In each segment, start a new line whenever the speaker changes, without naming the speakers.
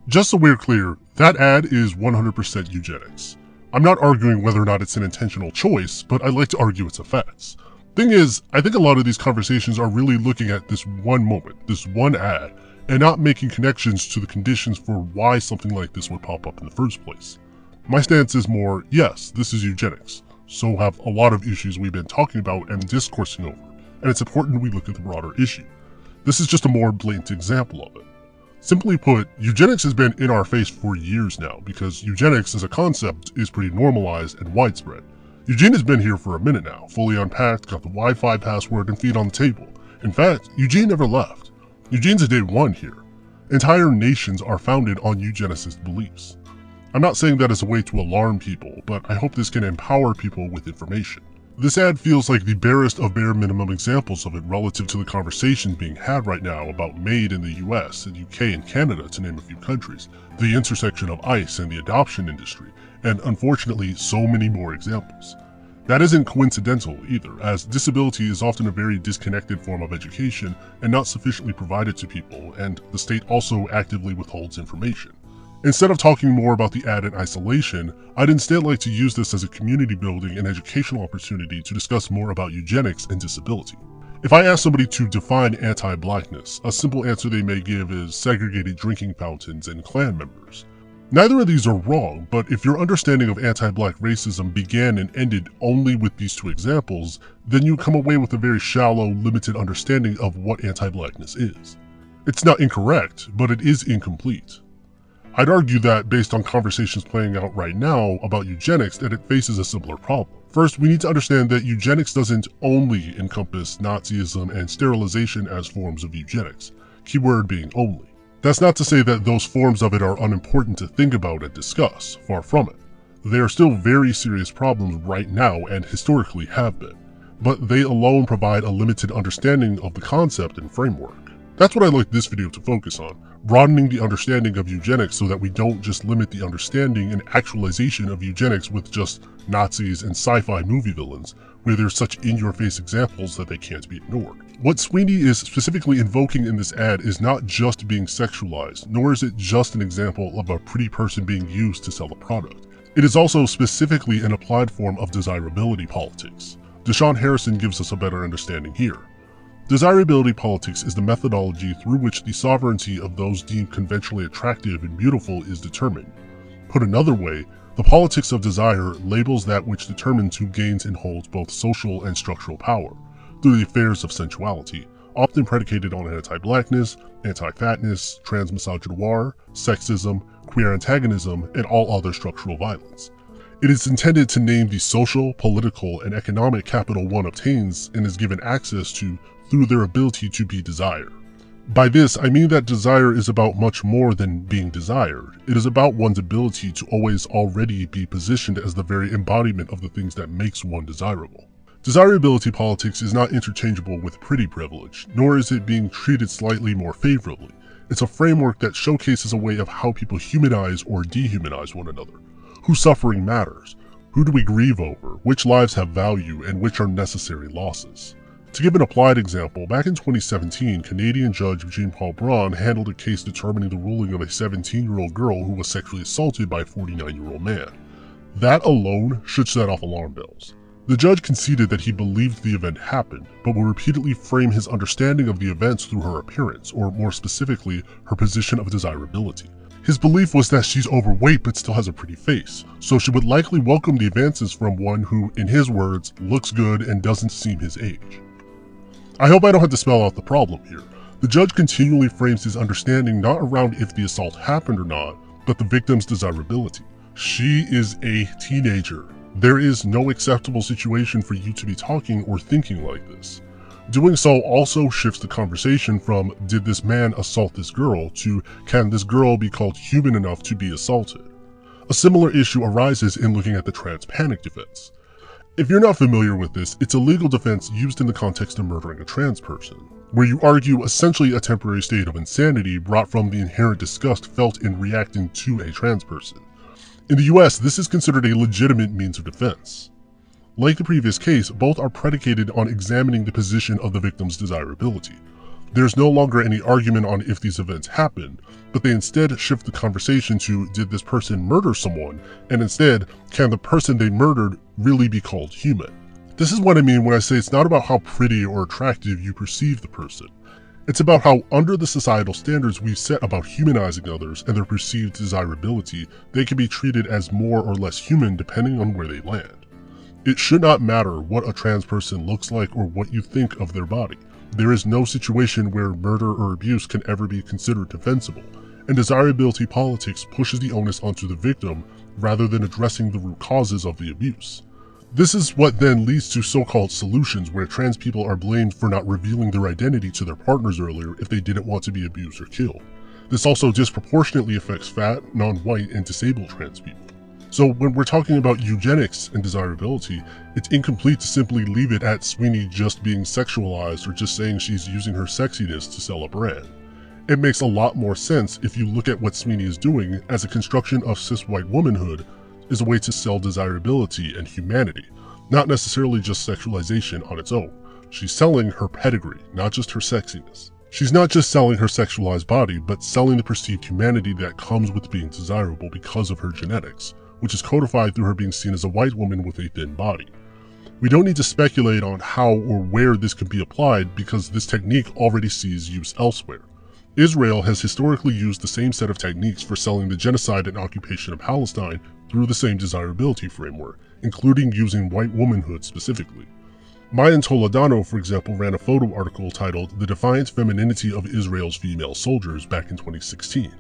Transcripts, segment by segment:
Just so we're clear, that ad is 100% eugenics. I'm not arguing whether or not it's an intentional choice, but I'd like to argue its effects. Thing is, I think a lot of these conversations are really looking at this one moment, this one ad, and not making connections to the conditions for why something like this would pop up in the first place. My stance is more, yes, this is eugenics, so have a lot of issues we've been talking about and discoursing over, and it's important we look at the broader issue. This is just a more blatant example of it. Simply put, eugenics has been in our face for years now because eugenics as a concept is pretty normalized and widespread. Eugene has been here for a minute now, fully unpacked, got the Wi-Fi password and feet on the table. In fact, Eugene never left. Eugene's a day one here. Entire nations are founded on eugenicist beliefs. I'm not saying that as a way to alarm people, but I hope this can empower people with information. This ad feels like the barest of bare minimum examples of it relative to the conversations being had right now about MAID in the US, and UK and Canada to name a few countries, the intersection of ICE and the adoption industry, and unfortunately so many more examples. That isn't coincidental either, as disability is often a very disconnected form of education and not sufficiently provided to people, and the state also actively withholds information. Instead of talking more about the ad in isolation, I'd instead like to use this as a community building and educational opportunity to discuss more about eugenics and disability. If I ask somebody to define anti-blackness, a simple answer they may give is segregated drinking fountains and Klan members. Neither of these are wrong, but if your understanding of anti-black racism began and ended only with these two examples, then you come away with a very shallow, limited understanding of what anti-blackness is. It's not incorrect, but it is incomplete. I'd argue that based on conversations playing out right now about eugenics that it faces a similar problem. First, we need to understand that eugenics doesn't only encompass Nazism and sterilization as forms of eugenics, keyword being only. That's not to say that those forms of it are unimportant to think about and discuss, far from it. They are still very serious problems right now and historically have been, but they alone provide a limited understanding of the concept and framework. That's what I'd like this video to focus on, broadening the understanding of eugenics so that we don't just limit the understanding and actualization of eugenics with just Nazis and sci-fi movie villains, where there's such in-your-face examples that they can't be ignored. What Sweeney is specifically invoking in this ad is not just being sexualized, nor is it just an example of a pretty person being used to sell a product. It is also specifically an applied form of desirability politics. Deshaun Harrison gives us a better understanding here. Desirability politics is the methodology through which the sovereignty of those deemed conventionally attractive and beautiful is determined. Put another way, the politics of desire labels that which determines who gains and holds both social and structural power, through the affairs of sensuality, often predicated on anti-blackness, anti-fatness, trans-misogynoir, sexism, queer antagonism, and all other structural violence. It is intended to name the social, political, and economic capital one obtains and is given access to through their ability to be desired. By this, I mean that desire is about much more than being desired. It is about one's ability to always already be positioned as the very embodiment of the things that makes one desirable. Desirability politics is not interchangeable with pretty privilege, nor is it being treated slightly more favorably. It's a framework that showcases a way of how people humanize or dehumanize one another. Whose suffering matters? Who do we grieve over? Which lives have value and which are necessary losses? To give an applied example, back in 2017, Canadian judge Jean-Paul Braun handled a case determining the ruling of a 17-year-old girl who was sexually assaulted by a 49-year-old man. That alone should set off alarm bells. The judge conceded that he believed the event happened, but would repeatedly frame his understanding of the events through her appearance, or more specifically, her position of desirability. His belief was that she's overweight but still has a pretty face, so she would likely welcome the advances from one who, in his words, looks good and doesn't seem his age. I hope I don't have to spell out the problem here. The judge continually frames his understanding not around if the assault happened or not, but the victim's desirability. She is a teenager. There is no acceptable situation for you to be talking or thinking like this. Doing so also shifts the conversation from did this man assault this girl to can this girl be called human enough to be assaulted? A similar issue arises in looking at the trans panic defense. If you're not familiar with this, it's a legal defense used in the context of murdering a trans person, where you argue essentially a temporary state of insanity brought from the inherent disgust felt in reacting to a trans person. In the US, this is considered a legitimate means of defense. Like the previous case, both are predicated on examining the position of the victim's desirability. There's no longer any argument on if these events happened, but they instead shift the conversation to, did this person murder someone? And instead, can the person they murdered really be called human? This is what I mean when I say it's not about how pretty or attractive you perceive the person. It's about how, under the societal standards we've set about humanizing others and their perceived desirability, they can be treated as more or less human depending on where they land. It should not matter what a trans person looks like or what you think of their body. There is no situation where murder or abuse can ever be considered defensible, and desirability politics pushes the onus onto the victim rather than addressing the root causes of the abuse. This is what then leads to so-called solutions where trans people are blamed for not revealing their identity to their partners earlier if they didn't want to be abused or killed. This also disproportionately affects fat, non-white, and disabled trans people. So when we're talking about eugenics and desirability, it's incomplete to simply leave it at Sweeney just being sexualized or just saying she's using her sexiness to sell a brand. It makes a lot more sense if you look at what Sweeney is doing as a construction of cis-white womanhood is a way to sell desirability and humanity, not necessarily just sexualization on its own. She's selling her pedigree, not just her sexiness. She's not just selling her sexualized body, but selling the perceived humanity that comes with being desirable because of her genetics, which is codified through her being seen as a white woman with a thin body. We don't need to speculate on how or where this could be applied because this technique already sees use elsewhere. Israel has historically used the same set of techniques for selling the genocide and occupation of Palestine through the same desirability framework, including using white womanhood specifically. Mayan Toledano, for example, ran a photo article titled "The Defiant Femininity of Israel's Female Soldiers" back in 2016.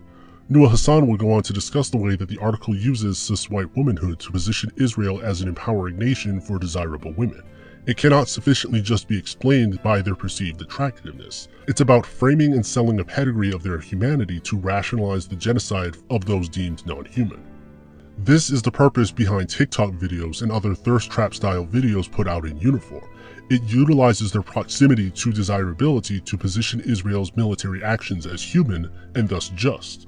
Noah Hassan will go on to discuss the way that the article uses cis-white womanhood to position Israel as an empowering nation for desirable women. It cannot sufficiently just be explained by their perceived attractiveness. It's about framing and selling a pedigree of their humanity to rationalize the genocide of those deemed non-human. This is the purpose behind TikTok videos and other thirst trap style videos put out in uniform. It utilizes their proximity to desirability to position Israel's military actions as human and thus just.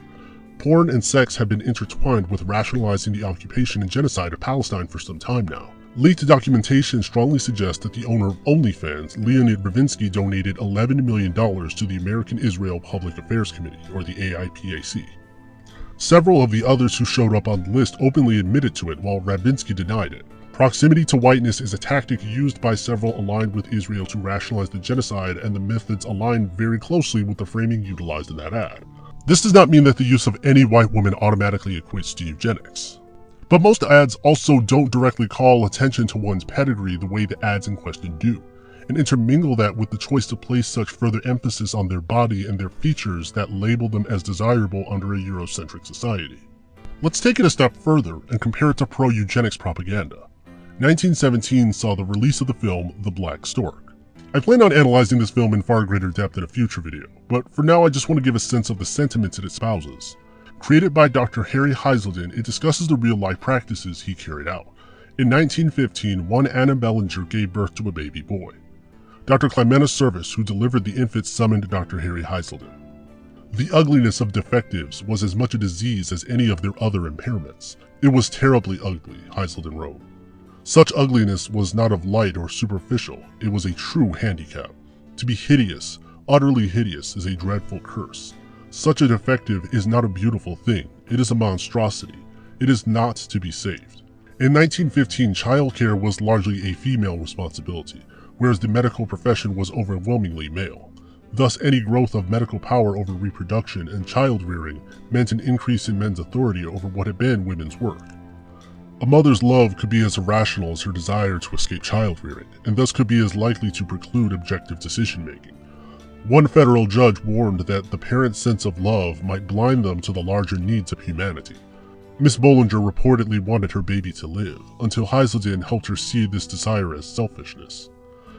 Porn and sex have been intertwined with rationalizing the occupation and genocide of Palestine for some time now. Leaked documentation strongly suggests that the owner of OnlyFans, Leonid Ravinsky, donated $11 million to the American Israel Public Affairs Committee, or the AIPAC. Several of the others who showed up on the list openly admitted to it, while Ravinsky denied it. Proximity to whiteness is a tactic used by several aligned with Israel to rationalize the genocide, and the methods align very closely with the framing utilized in that ad. This does not mean that the use of any white woman automatically equates to eugenics. But most ads also don't directly call attention to one's pedigree the way the ads in question do, and intermingle that with the choice to place such further emphasis on their body and their features that label them as desirable under a Eurocentric society. Let's take it a step further and compare it to pro-eugenics propaganda. 1917 saw the release of the film The Black Stork. I plan on analyzing this film in far greater depth in a future video, but for now I just want to give a sense of the sentiments it espouses. Created by Dr. Harry Heiselden, it discusses the real-life practices he carried out. In 1915, one Anna Bellinger gave birth to a baby boy. Dr. Clemena Service, who delivered the infant, summoned Dr. Harry Heiselden. The ugliness of defectives was as much a disease as any of their other impairments. It was terribly ugly, Heiselden wrote. Such ugliness was not of light or superficial, it was a true handicap. To be hideous, utterly hideous, is a dreadful curse. Such a defective is not a beautiful thing, it is a monstrosity. It is not to be saved. In 1915, childcare was largely a female responsibility, whereas the medical profession was overwhelmingly male. Thus, any growth of medical power over reproduction and child rearing meant an increase in men's authority over what had been women's work. A mother's love could be as irrational as her desire to escape child rearing, and thus could be as likely to preclude objective decision-making. One federal judge warned that the parent's sense of love might blind them to the larger needs of humanity. Miss Bollinger reportedly wanted her baby to live, until Heiselden helped her see this desire as selfishness.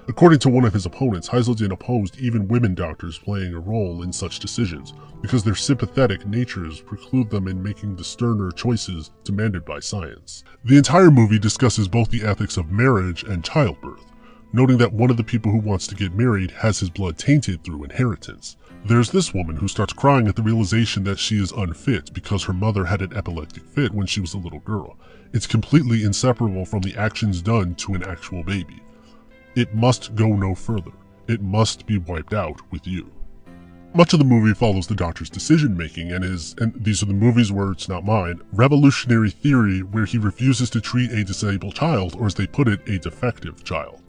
According to one of his opponents, Heiselden opposed even women doctors playing a role in such decisions, because their sympathetic natures preclude them in making the sterner choices demanded by science. The entire movie discusses both the ethics of marriage and childbirth, noting that one of the people who wants to get married has his blood tainted through inheritance. There's this woman who starts crying at the realization that she is unfit because her mother had an epileptic fit when she was a little girl. It's completely inseparable from the actions done to an actual baby. It must go no further. It must be wiped out with you. Much of the movie follows the doctor's decision-making and these are the movie's words, not mine, revolutionary theory where he refuses to treat a disabled child, or as they put it, a defective child.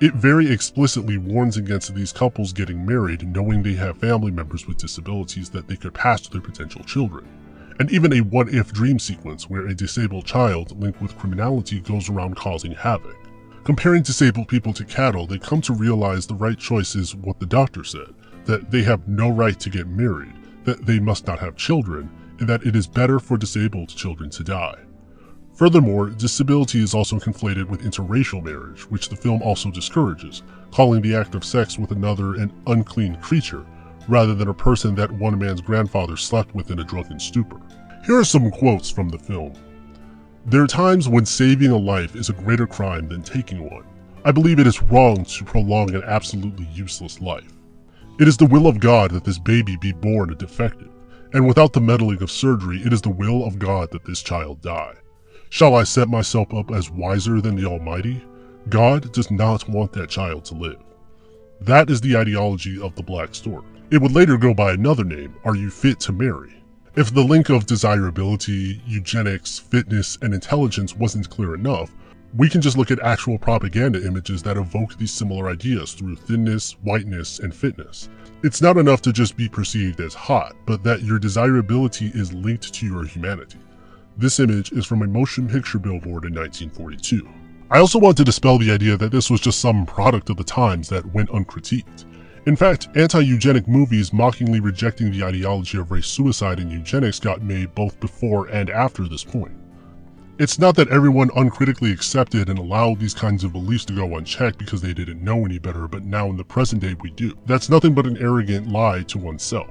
It very explicitly warns against these couples getting married knowing they have family members with disabilities that they could pass to their potential children. And even a what-if dream sequence where a disabled child linked with criminality goes around causing havoc. Comparing disabled people to cattle, they come to realize the right choice is what the doctor said, that they have no right to get married, that they must not have children, and that it is better for disabled children to die. Furthermore, disability is also conflated with interracial marriage, which the film also discourages, calling the act of sex with another an unclean creature, rather than a person that one man's grandfather slept with in a drunken stupor. Here are some quotes from the film. "There are times when saving a life is a greater crime than taking one. I believe it is wrong to prolong an absolutely useless life. It is the will of God that this baby be born a defective, and without the meddling of surgery, it is the will of God that this child die. Shall I set myself up as wiser than the Almighty? God does not want that child to live." That is the ideology of the Black Stork. It would later go by another name, Are You Fit to Marry? If the link of desirability, eugenics, fitness, and intelligence wasn't clear enough, we can just look at actual propaganda images that evoke these similar ideas through thinness, whiteness, and fitness. It's not enough to just be perceived as hot, but that your desirability is linked to your humanity. This image is from a motion picture billboard in 1942. I also want to dispel the idea that this was just some product of the times that went uncritiqued. In fact, anti-eugenic movies mockingly rejecting the ideology of race suicide and eugenics got made both before and after this point. It's not that everyone uncritically accepted and allowed these kinds of beliefs to go unchecked because they didn't know any better, but now in the present day we do. That's nothing but an arrogant lie to oneself.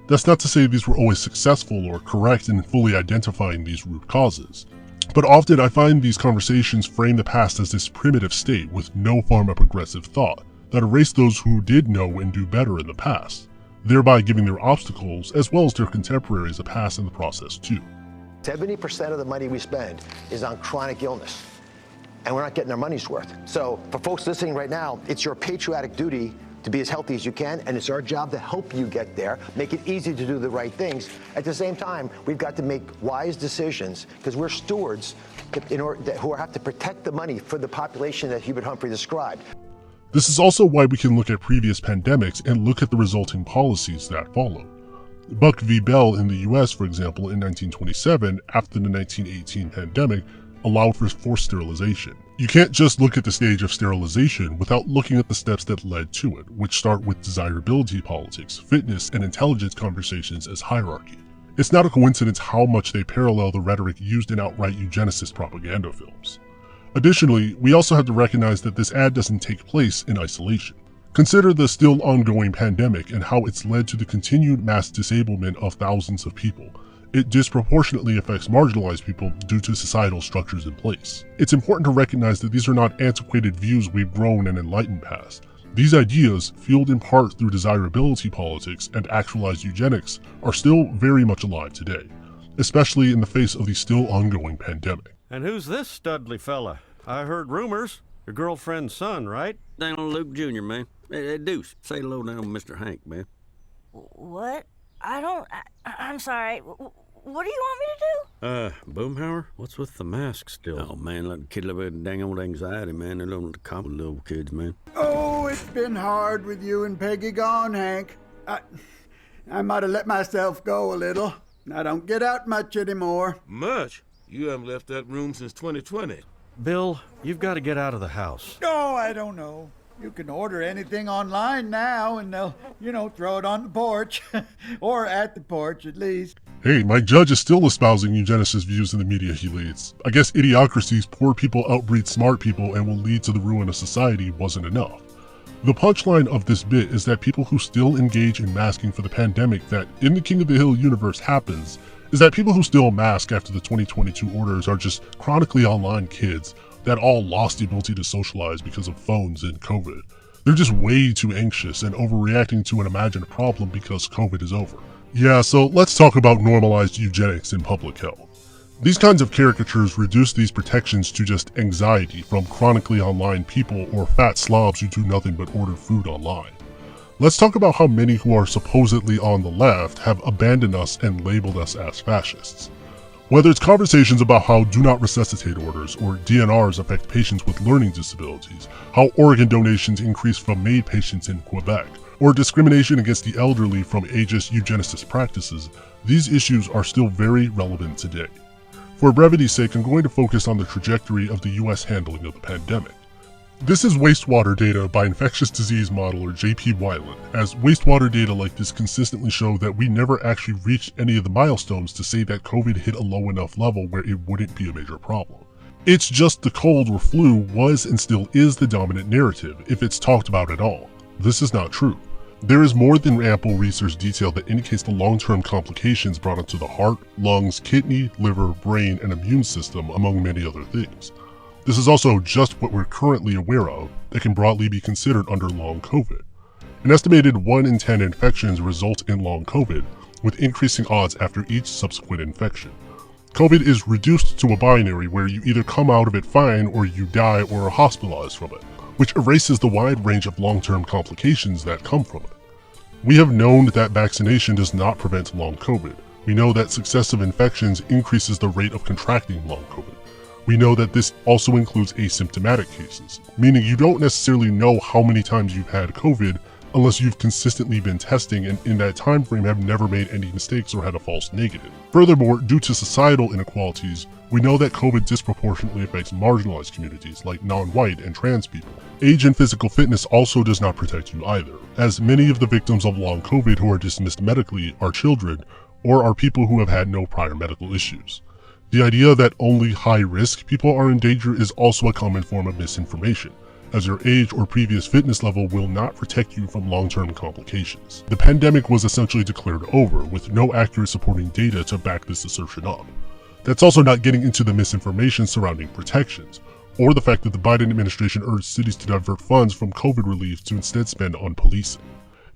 That's not to say these were always successful or correct in fully identifying these root causes. But often I find these conversations frame the past as this primitive state with no form of progressive thought that erase those who did know and do better in the past, thereby giving their obstacles as well as their contemporaries a pass in the process too.
70% of the money we spend is on chronic illness, and we're not getting our money's worth. So for folks listening right now, it's your patriotic duty to be as healthy as you can, and it's our job to help you get there, make it easy to do the right things. At the same time, we've got to make wise decisions because we're stewards who have to protect the money for the population that Hubert Humphrey described.
This is also why we can look at previous pandemics and look at the resulting policies that followed. Buck v. Bell in the US, for example, in 1927, after the 1918 pandemic, allowed for forced sterilization. You can't just look at the stage of sterilization without looking at the steps that led to it, which start with desirability politics, fitness, and intelligence conversations as hierarchy. It's not a coincidence how much they parallel the rhetoric used in outright eugenicist propaganda films. Additionally, we also have to recognize that this ad doesn't take place in isolation. Consider the still ongoing pandemic and how it's led to the continued mass disablement of thousands of people. It disproportionately affects marginalized people due to societal structures in place. It's important to recognize that these are not antiquated views we've grown and enlightened past. These ideas, fueled in part through desirability politics and actualized eugenics, are still very much alive today, especially in the face of the still ongoing pandemic.
And who's this studly fella? I heard rumors. Your girlfriend's son, right?
Daniel Luke Jr., man. Hey, Deuce, say hello down to Mr. Hank, man.
What? I'm sorry. What do you want me to
do? Boomhauer, what's with the mask still? Oh, man, let the kid live with dang old anxiety, man. They don't come with little kids, man.
Oh, it's been hard with you and Peggy gone, Hank. I might have let myself go a little. I don't get out much anymore.
Much? You haven't left that room since 2020.
Bill, you've got to get out of the house.
Oh, I don't know. You can order anything online now and they'll, throw it on the porch. Or at the porch, at least.
Hey, Mike Judge is still espousing eugenicist views in the media he leads. I guess idiocracy's poor people outbreed smart people and will lead to the ruin of society wasn't enough. The punchline of this bit is that people who still engage in masking for the pandemic that in the King of the Hill universe happens is that people who still mask after the 2022 orders are just chronically online kids that all lost the ability to socialize because of phones and COVID. They're just way too anxious and overreacting to an imagined problem because COVID is over. Yeah, so let's talk about normalized eugenics in public health. These kinds of caricatures reduce these protections to just anxiety from chronically online people or fat slobs who do nothing but order food online. Let's talk about how many who are supposedly on the left have abandoned us and labeled us as fascists. Whether it's conversations about how do not resuscitate orders or DNRs affect patients with learning disabilities, how organ donations increase from MAID patients in Quebec, or discrimination against the elderly from ageist eugenicist practices, these issues are still very relevant today. For brevity's sake, I'm going to focus on the trajectory of the US handling of the pandemic. This is wastewater data by infectious disease modeler J.P. Weiland, as wastewater data like this consistently show that we never actually reached any of the milestones to say that COVID hit a low enough level where it wouldn't be a major problem. It's just the cold or flu was and still is the dominant narrative, if it's talked about at all. This is not true. There is more than ample research detail that indicates the long-term complications brought onto the heart, lungs, kidney, liver, brain, and immune system, among many other things. This is also just what we're currently aware of that can broadly be considered under long COVID. An estimated 1 in 10 infections result in long COVID, with increasing odds after each subsequent infection. COVID is reduced to a binary where you either come out of it fine or you die or are hospitalized from it, which erases the wide range of long-term complications that come from it. We have known that vaccination does not prevent long COVID. We know that successive infections increases the rate of contracting long COVID. We know that this also includes asymptomatic cases, meaning you don't necessarily know how many times you've had COVID unless you've consistently been testing and in that time frame have never made any mistakes or had a false negative. Furthermore, due to societal inequalities, we know that COVID disproportionately affects marginalized communities like non-white and trans people. Age and physical fitness also does not protect you either, as many of the victims of long COVID who are dismissed medically are children or are people who have had no prior medical issues. The idea that only high-risk people are in danger is also a common form of misinformation, as your age or previous fitness level will not protect you from long-term complications. The pandemic was essentially declared over, with no accurate supporting data to back this assertion up. That's also not getting into the misinformation surrounding protections, or the fact that the Biden administration urged cities to divert funds from COVID relief to instead spend on policing.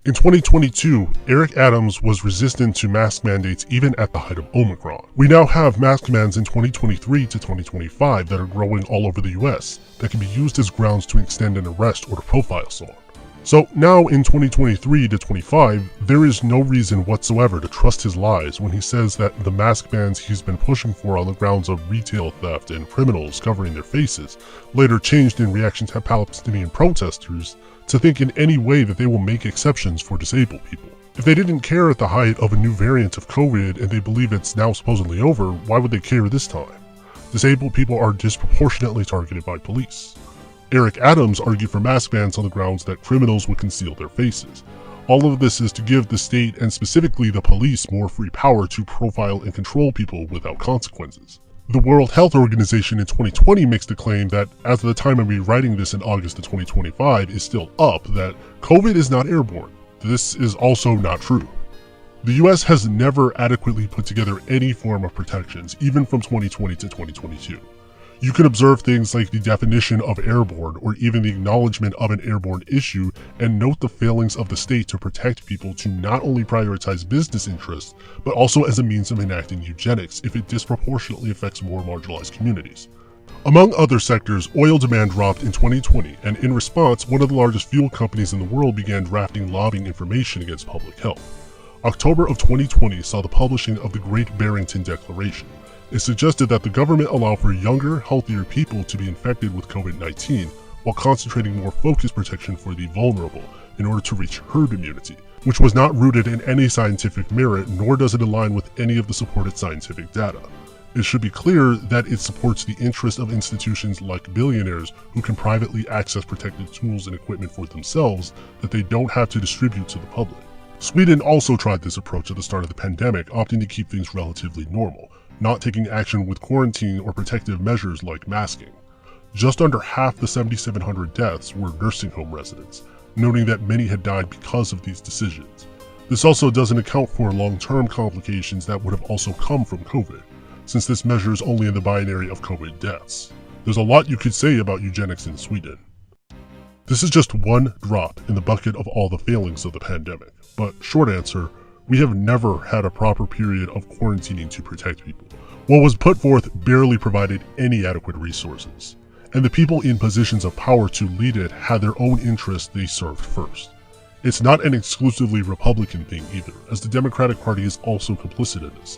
In 2022, Eric Adams was resistant to mask mandates even at the height of Omicron. We now have mask bans in 2023 to 2025 that are growing all over the US that can be used as grounds to extend an arrest or to profile someone. So now in 2023 to 25, there is no reason whatsoever to trust his lies when he says that the mask bans he's been pushing for on the grounds of retail theft and criminals covering their faces later changed in reaction to Palestinian protesters to think in any way that they will make exceptions for disabled people. If they didn't care at the height of a new variant of COVID and they believe it's now supposedly over, why would they care this time? Disabled people are disproportionately targeted by police. Eric Adams argued for mask bans on the grounds that criminals would conceal their faces. All of this is to give the state and specifically the police more free power to profile and control people without consequences. The World Health Organization in 2020 makes the claim that, as of the time of me writing this in August of 2025, is still up, that COVID is not airborne. This is also not true. The US has never adequately put together any form of protections, even from 2020 to 2022. You can observe things like the definition of airborne or even the acknowledgement of an airborne issue and note the failings of the state to protect people to not only prioritize business interests, but also as a means of enacting eugenics if it disproportionately affects more marginalized communities. Among other sectors, oil demand dropped in 2020, and in response, one of the largest fuel companies in the world began drafting lobbying information against public health. October of 2020 saw the publishing of the Great Barrington Declaration. It suggested that the government allow for younger, healthier people to be infected with COVID-19 while concentrating more focused protection for the vulnerable in order to reach herd immunity, which was not rooted in any scientific merit, nor does it align with any of the supported scientific data. It should be clear that it supports the interest of institutions like billionaires who can privately access protective tools and equipment for themselves that they don't have to distribute to the public. Sweden also tried this approach at the start of the pandemic, opting to keep things relatively normal, not taking action with quarantine or protective measures like masking. Just under half the 7,700 deaths were nursing home residents, noting that many had died because of these decisions. This also doesn't account for long-term complications that would have also come from COVID, since this measure is only in the binary of COVID deaths. There's a lot you could say about eugenics in Sweden. This is just one drop in the bucket of all the failings of the pandemic, but short answer, we have never had a proper period of quarantining to protect people. What was put forth barely provided any adequate resources, and the people in positions of power to lead it had their own interests they served first. It's not an exclusively Republican thing either, as the Democratic Party is also complicit in this.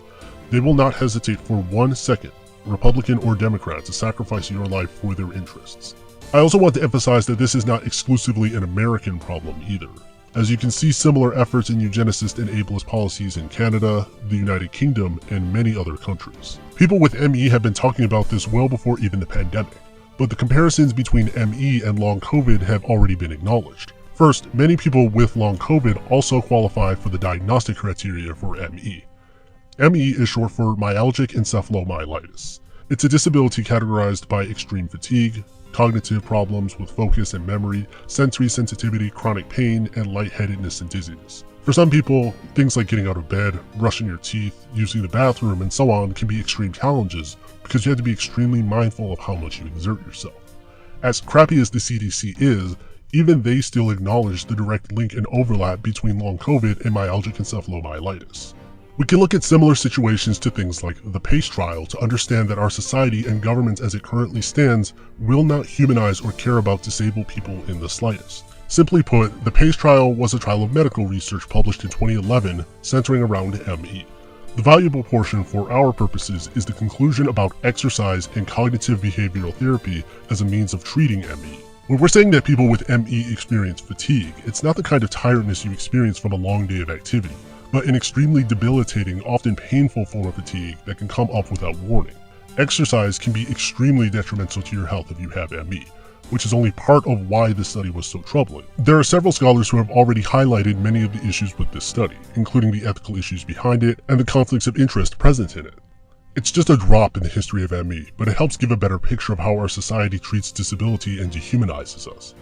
They will not hesitate for 1 second, Republican or Democrat, to sacrifice your life for their interests. I also want to emphasize that this is not exclusively an American problem either, as you can see similar efforts in eugenicist and ableist policies in Canada, the United Kingdom, and many other countries. People with ME have been talking about this well before even the pandemic, but the comparisons between ME and long COVID have already been acknowledged. First, many people with long COVID also qualify for the diagnostic criteria for ME. ME is short for myalgic encephalomyelitis. It's a disability categorized by extreme fatigue, cognitive problems with focus and memory, sensory sensitivity, chronic pain, and lightheadedness and dizziness. For some people, things like getting out of bed, brushing your teeth, using the bathroom, and so on can be extreme challenges because you have to be extremely mindful of how much you exert yourself. As crappy as the CDC is, even they still acknowledge the direct link and overlap between long COVID and myalgic encephalomyelitis. We can look at similar situations to things like the PACE trial to understand that our society and governments as it currently stands will not humanize or care about disabled people in the slightest. Simply put, the PACE trial was a trial of medical research published in 2011 centering around ME. The valuable portion for our purposes is the conclusion about exercise and cognitive behavioral therapy as a means of treating ME. When we're saying that people with ME experience fatigue, it's not the kind of tiredness you experience from a long day of activity, but an extremely debilitating, often painful form of fatigue that can come up without warning. Exercise can be extremely detrimental to your health if you have ME, which is only part of why this study was so troubling. There are several scholars who have already highlighted many of the issues with this study, including the ethical issues behind it and the conflicts of interest present in it. It's just a drop in the history of ME, but it helps give a better picture of how our society treats disability and dehumanizes us.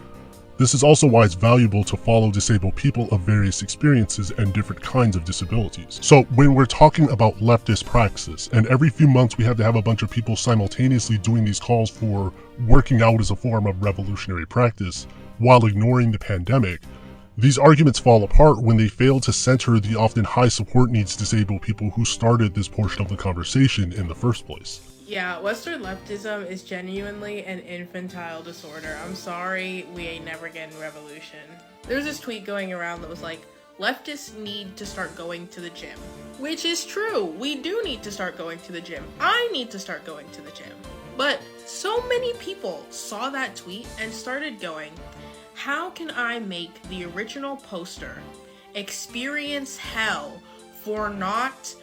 This is also why it's valuable to follow disabled people of various experiences and different kinds of disabilities. So when we're talking about leftist praxis, and every few months we have to have a bunch of people simultaneously doing these calls for working out as a form of revolutionary practice while ignoring the pandemic, these arguments fall apart when they fail to center the often high support needs disabled people who started this portion of the conversation in the first place.
Yeah, Western leftism is genuinely an infantile disorder. I'm sorry, we ain't never getting revolution. There's this tweet going around that was like, leftists need to start going to the gym. Which is true, we do need to start going to the gym. I need to start going to the gym. But so many people saw that tweet and started going, how can I make the original poster experience hell for not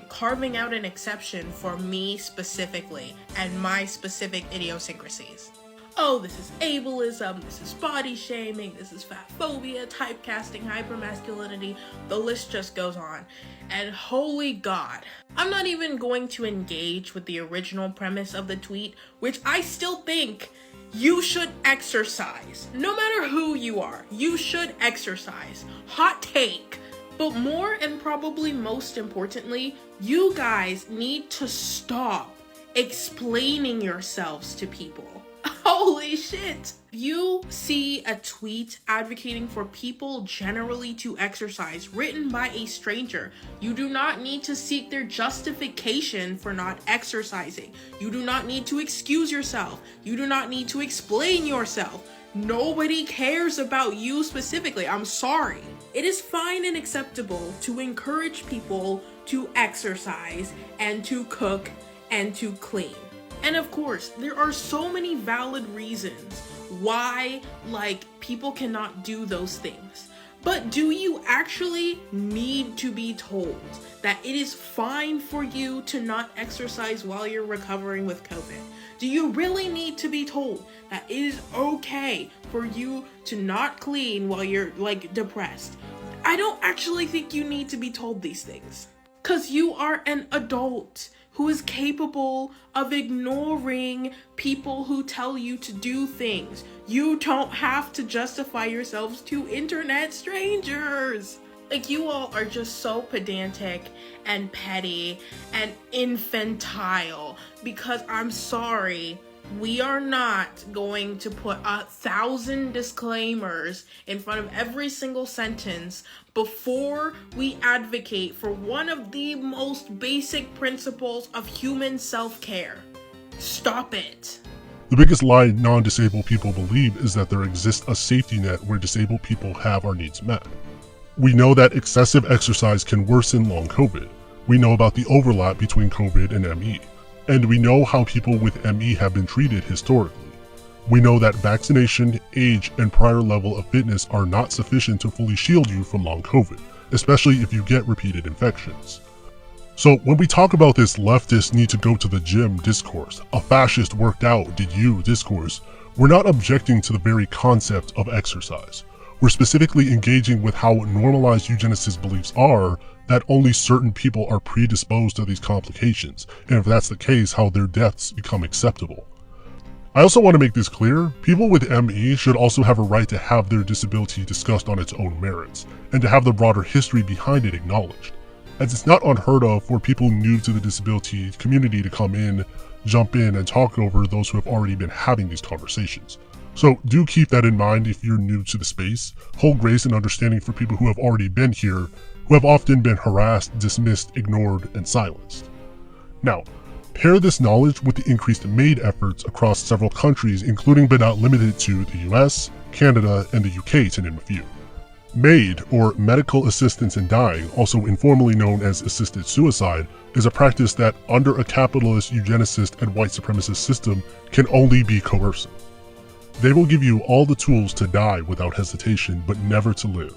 carving out an exception for me specifically and my specific idiosyncrasies? Oh, this is ableism, this is body shaming, this is fat phobia, typecasting, hypermasculinity, the list just goes on. And holy God, I'm not even going to engage with the original premise of the tweet, which I still think you should exercise. No matter who you are, you should exercise. Hot take. But more and probably most importantly, you guys need to stop explaining yourselves to people. Holy shit! You see a tweet advocating for people generally to exercise written by a stranger. You do not need to seek their justification for not exercising. You do not need to excuse yourself. You do not need to explain yourself. Nobody cares about you specifically. I'm sorry. It is fine and acceptable to encourage people to exercise and to cook and to clean. And of course, there are so many valid reasons why, people cannot do those things. But do you actually need to be told that it is fine for you to not exercise while you're recovering with COVID? Do you really need to be told that it is okay for you to not clean while you're, depressed? I don't actually think you need to be told these things. 'Cause you are an adult who is capable of ignoring people who tell you to do things. You don't have to justify yourselves to internet strangers. You all are just so pedantic and petty and infantile because I'm sorry, we are not going to put 1,000 disclaimers in front of every single sentence before we advocate for one of the most basic principles of human self-care. Stop it.
The biggest lie non-disabled people believe is that there exists a safety net where disabled people have our needs met. We know that excessive exercise can worsen long COVID. We know about the overlap between COVID and ME. And we know how people with ME have been treated historically. We know that vaccination, age, and prior level of fitness are not sufficient to fully shield you from long COVID, especially if you get repeated infections. So when we talk about this leftist need to go to the gym discourse, a fascist worked out did you discourse, we're not objecting to the very concept of exercise. We're specifically engaging with how normalized eugenicist beliefs are that only certain people are predisposed to these complications, and if that's the case, how their deaths become acceptable. I also want to make this clear, people with ME should also have a right to have their disability discussed on its own merits, and to have the broader history behind it acknowledged, as it's not unheard of for people new to the disability community to come in, jump in, and talk over those who have already been having these conversations. So do keep that in mind if you're new to the space. Hold grace and understanding for people who have already been here, who have often been harassed, dismissed, ignored, and silenced. Now, pair this knowledge with the increased MAID efforts across several countries, including but not limited to the US, Canada, and the UK, to name a few. MAID, or Medical Assistance in Dying, also informally known as assisted suicide, is a practice that, under a capitalist, eugenicist, and white supremacist system, can only be coercive. They will give you all the tools to die without hesitation, but never to live.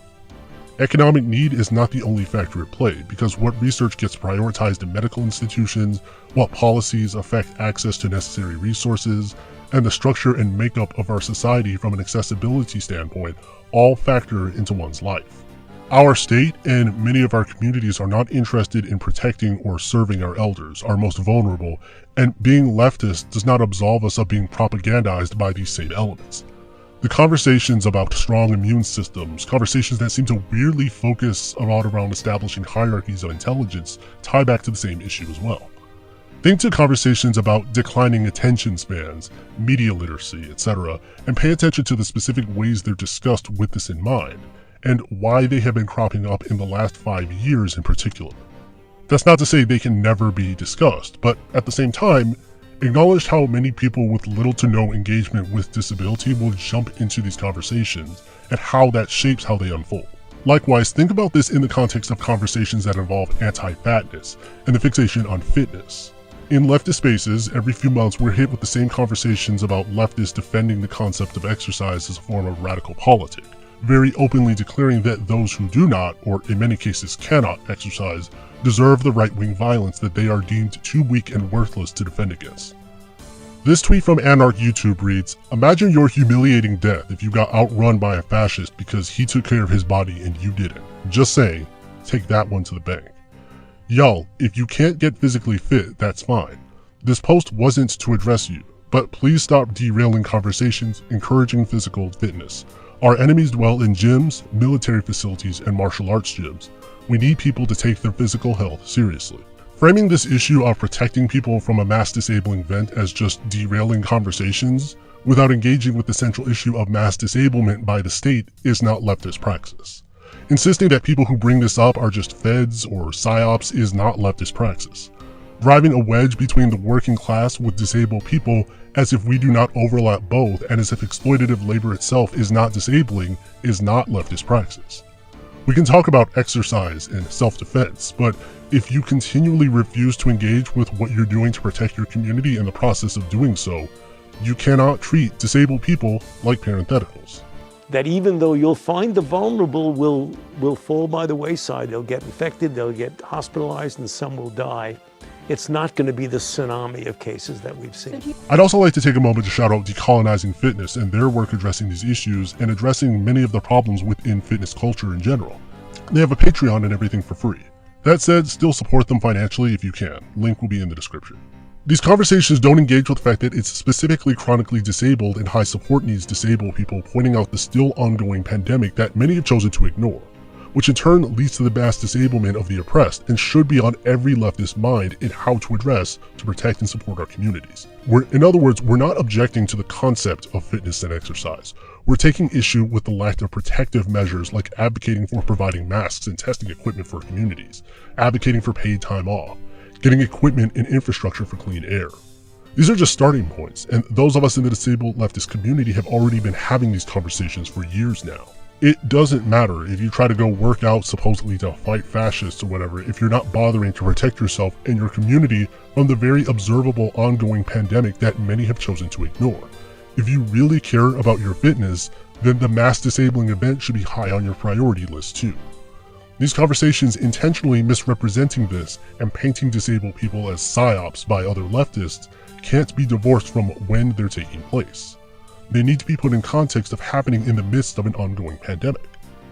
Economic need is not the only factor at play, because what research gets prioritized in medical institutions, what policies affect access to necessary resources, and the structure and makeup of our society from an accessibility standpoint all factor into one's life. Our state and many of our communities are not interested in protecting or serving our elders, our most vulnerable, and being leftist does not absolve us of being propagandized by these same elements. The conversations about strong immune systems, conversations that seem to weirdly focus a lot around establishing hierarchies of intelligence, tie back to the same issue as well. Think to conversations about declining attention spans, media literacy, etc., and pay attention to the specific ways they're discussed with this in mind, and why they have been cropping up in the last 5 years in particular. That's not to say they can never be discussed, but at the same time, acknowledge how many people with little to no engagement with disability will jump into these conversations, and how that shapes how they unfold. Likewise, think about this in the context of conversations that involve anti-fatness, and the fixation on fitness. In leftist spaces, every few months we're hit with the same conversations about leftists defending the concept of exercise as a form of radical politic, very openly declaring that those who do not, or in many cases cannot, exercise deserve the right-wing violence that they are deemed too weak and worthless to defend against. This tweet from Anarch YouTube reads, "Imagine your humiliating death if you got outrun by a fascist because he took care of his body and you didn't. Just saying, take that one to the bank." Y'all, if you can't get physically fit, that's fine. This post wasn't to address you, but please stop derailing conversations encouraging physical fitness. Our enemies dwell in gyms, military facilities, and martial arts gyms. We need people to take their physical health seriously. Framing this issue of protecting people from a mass disabling event as just derailing conversations, without engaging with the central issue of mass disablement by the state, is not leftist praxis. Insisting that people who bring this up are just feds or psyops is not leftist praxis. Driving a wedge between the working class with disabled people as if we do not overlap both and as if exploitative labor itself is not disabling is not leftist praxis. We can talk about exercise and self-defense, but if you continually refuse to engage with what you're doing to protect your community in the process of doing so, you cannot treat disabled people like parentheticals.
That even though you'll find the vulnerable will fall by the wayside, they'll get infected, they'll get hospitalized, and some will die, it's not going to be the tsunami of cases that we've seen.
I'd also like to take a moment to shout out Decolonizing Fitness and their work addressing these issues and addressing many of the problems within fitness culture in general. They have a Patreon and everything for free. That said, still support them financially if you can. Link will be in the description. These conversations don't engage with the fact that it's specifically chronically disabled and high support needs disabled people pointing out the still ongoing pandemic that many have chosen to ignore, which in turn leads to the mass disablement of the oppressed and should be on every leftist mind in how to address to protect and support our communities. In other words, we're not objecting to the concept of fitness and exercise. We're taking issue with the lack of protective measures like advocating for providing masks and testing equipment for communities, advocating for paid time off, getting equipment and infrastructure for clean air. These are just starting points, and those of us in the disabled leftist community have already been having these conversations for years now. It doesn't matter if you try to go work out supposedly to fight fascists or whatever if you're not bothering to protect yourself and your community from the very observable ongoing pandemic that many have chosen to ignore. If you really care about your fitness, then the mass disabling event should be high on your priority list too. These conversations intentionally misrepresenting this and painting disabled people as psyops by other leftists can't be divorced from when they're taking place. They need to be put in context of happening in the midst of an ongoing pandemic.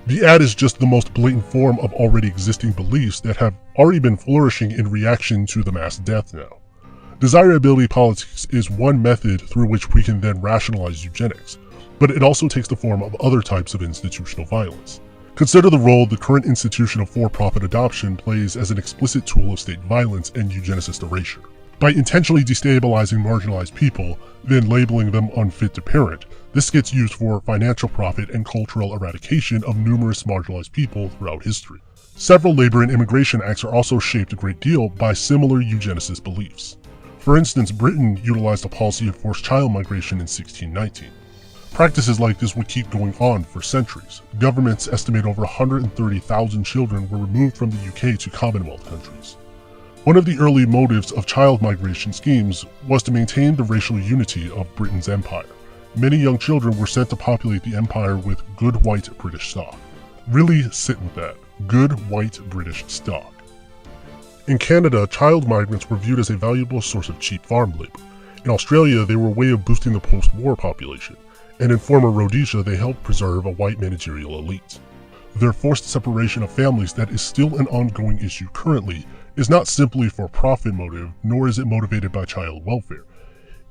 The ad is just the most blatant form of already existing beliefs that have already been flourishing in reaction to the mass death now. Desirability politics is one method through which we can then rationalize eugenics, but it also takes the form of other types of institutional violence. Consider the role the current institution of for-profit adoption plays as an explicit tool of state violence and eugenicist erasure. By intentionally destabilizing marginalized people, then labeling them unfit to parent, this gets used for financial profit and cultural eradication of numerous marginalized people throughout history. Several labor and immigration acts are also shaped a great deal by similar eugenicist beliefs. For instance, Britain utilized a policy of forced child migration in 1619. Practices like this would keep going on for centuries. Governments estimate over 130,000 children were removed from the UK to Commonwealth countries. One of the early motives of child migration schemes was to maintain the racial unity of Britain's empire. Many young children were sent to populate the empire with good white British stock. Really sit with that. Good white British stock. In Canada, child migrants were viewed as a valuable source of cheap farm labor. In Australia, they were a way of boosting the post-war population. And in former Rhodesia, they helped preserve a white managerial elite. Their forced separation of families that is still an ongoing issue currently is not simply for profit motive, nor is it motivated by child welfare.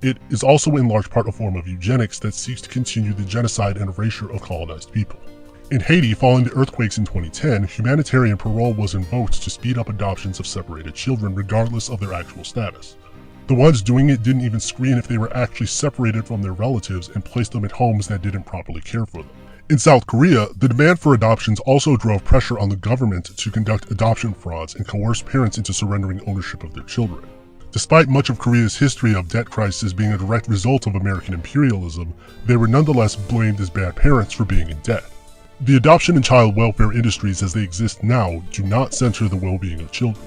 It is also in large part a form of eugenics that seeks to continue the genocide and erasure of colonized people. In Haiti, following the earthquakes in 2010, humanitarian parole was invoked to speed up adoptions of separated children regardless of their actual status. The ones doing it didn't even screen if they were actually separated from their relatives and placed them in homes that didn't properly care for them. In South Korea, the demand for adoptions also drove pressure on the government to conduct adoption frauds and coerce parents into surrendering ownership of their children. Despite much of Korea's history of debt crisis being a direct result of American imperialism, they were nonetheless blamed as bad parents for being in debt. The adoption and child welfare industries as they exist now do not center the well-being of children,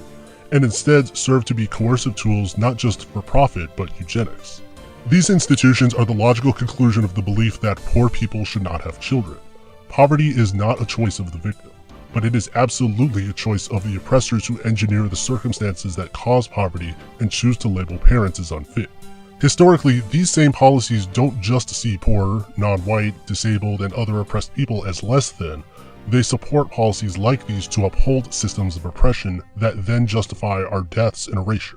and instead serve to be coercive tools not just for profit but eugenics. These institutions are the logical conclusion of the belief that poor people should not have children. Poverty is not a choice of the victim, but it is absolutely a choice of the oppressors who engineer the circumstances that cause poverty and choose to label parents as unfit. Historically, these same policies don't just see poor, non-white, disabled, and other oppressed people as less than. They support policies like these to uphold systems of oppression that then justify our deaths and erasure.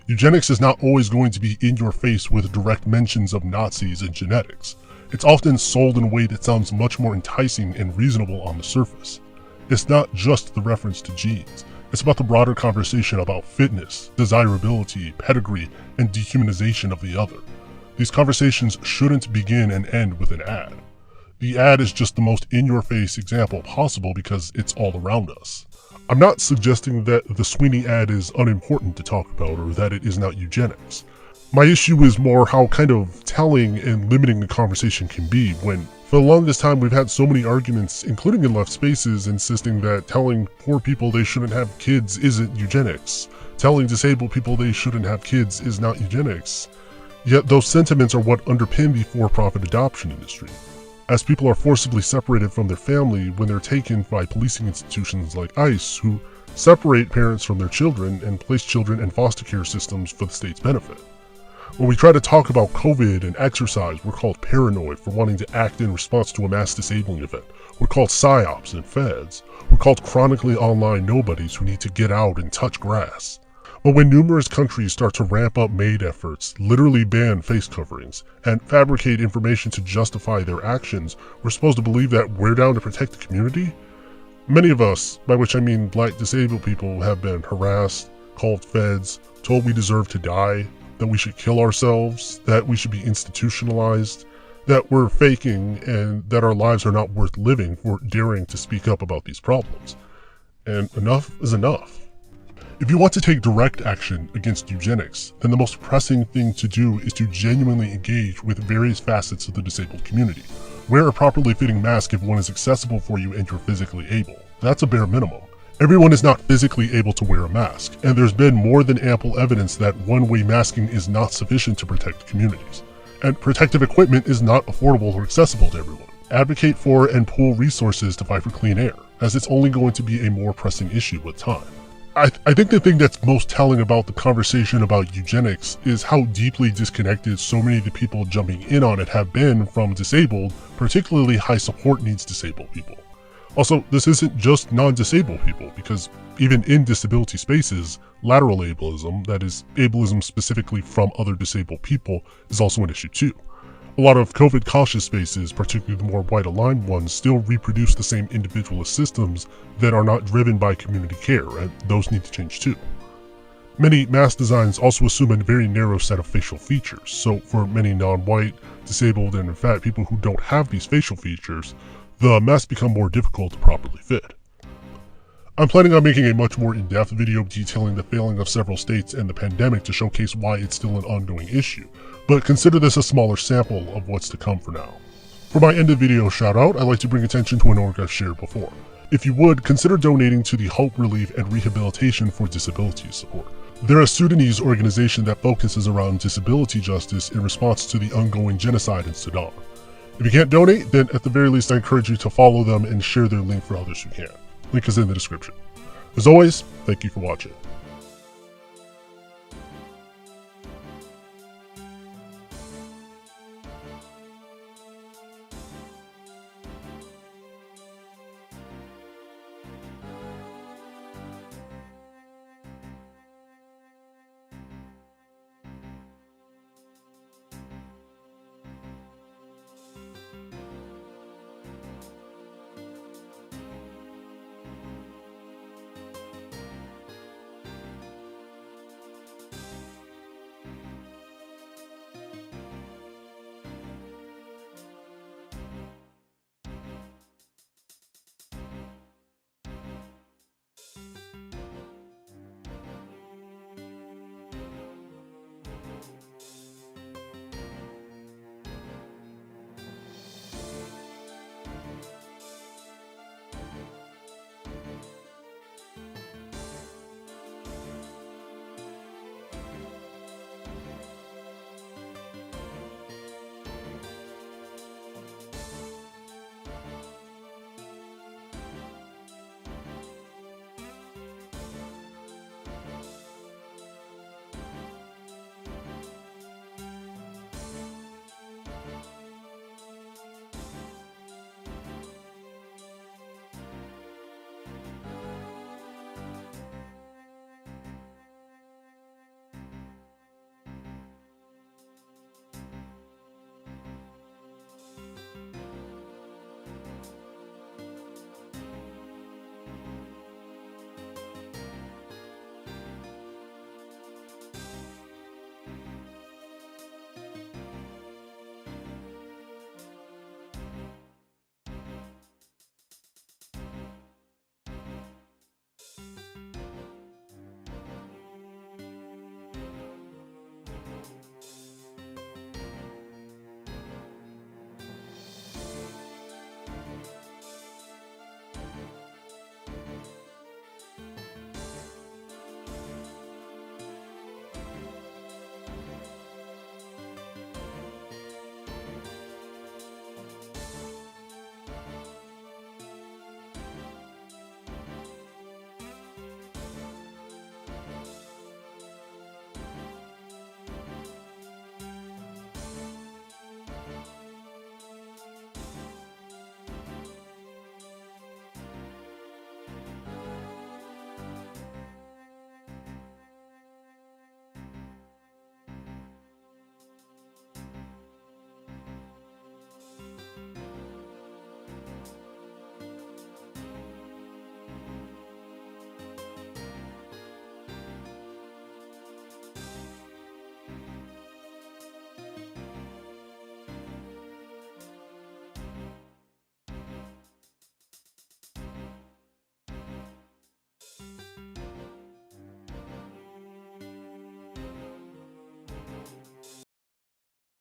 Eugenics is not always going to be in your face with direct mentions of Nazis and genetics. It's often sold in a way that sounds much more enticing and reasonable on the surface. It's not just the reference to genes. It's about the broader conversation about fitness, desirability, pedigree, and dehumanization of the other. These conversations shouldn't begin and end with an ad. The ad is just the most in-your-face example possible because it's all around us. I'm not suggesting that the Sweeney ad is unimportant to talk about or that it is not eugenics. My issue is more how kind of telling and limiting the conversation can be when, for the longest time, we've had so many arguments, including in left spaces, insisting that telling poor people they shouldn't have kids isn't eugenics. Telling disabled people they shouldn't have kids is not eugenics. Yet those sentiments are what underpin the for-profit adoption industry. As people are forcibly separated from their family when they're taken by policing institutions like ICE, who separate parents from their children and place children in foster care systems for the state's benefit. When we try to talk about COVID and exercise, we're called paranoid for wanting to act in response to a mass disabling event. We're called psyops and feds. We're called chronically online nobodies who need to get out and touch grass. But when numerous countries start to ramp up MAID efforts, literally ban face coverings, and fabricate information to justify their actions, we're supposed to believe that we're down to protect the community? Many of us, by which I mean black disabled people, have been harassed, called feds, told we deserve to die, that we should kill ourselves, that we should be institutionalized, that we're faking, and that our lives are not worth living for daring to speak up about these problems. And enough is enough. If you want to take direct action against eugenics, then the most pressing thing to do is to genuinely engage with various facets of the disabled community. Wear a properly fitting mask if one is accessible for you and you're physically able. That's a bare minimum. Everyone is not physically able to wear a mask, and there's been more than ample evidence that one-way masking is not sufficient to protect communities. And protective equipment is not affordable or accessible to everyone. Advocate for and pool resources to fight for clean air, as it's only going to be a more pressing issue with time. I think the thing that's most telling about the conversation about eugenics is how deeply disconnected so many of the people jumping in on it have been from disabled, particularly high support needs disabled people. Also, this isn't just non-disabled people, because even in disability spaces, lateral ableism, that is, ableism specifically from other disabled people, is also an issue too. A lot of COVID-cautious spaces, particularly the more white-aligned ones, still reproduce the same individualist systems that are not driven by community care, and those need to change too. Many mask designs also assume a very narrow set of facial features, so for many non-white, disabled, and fat people who don't have these facial features, the masks become more difficult to properly fit. I'm planning on making a much more in-depth video detailing the failing of several states and the pandemic to showcase why it's still an ongoing issue, but consider this a smaller sample of what's to come for now. For my end of video shout out, I'd like to bring attention to an org I've shared before. If you would, consider donating to the Hope Relief and Rehabilitation for Disability Support. They're a Sudanese organization that focuses around disability justice in response to the ongoing genocide in Sudan. If you can't donate, then at the very least I encourage you to follow them and share their link for others who can. Link is in the description. As always, thank you for watching.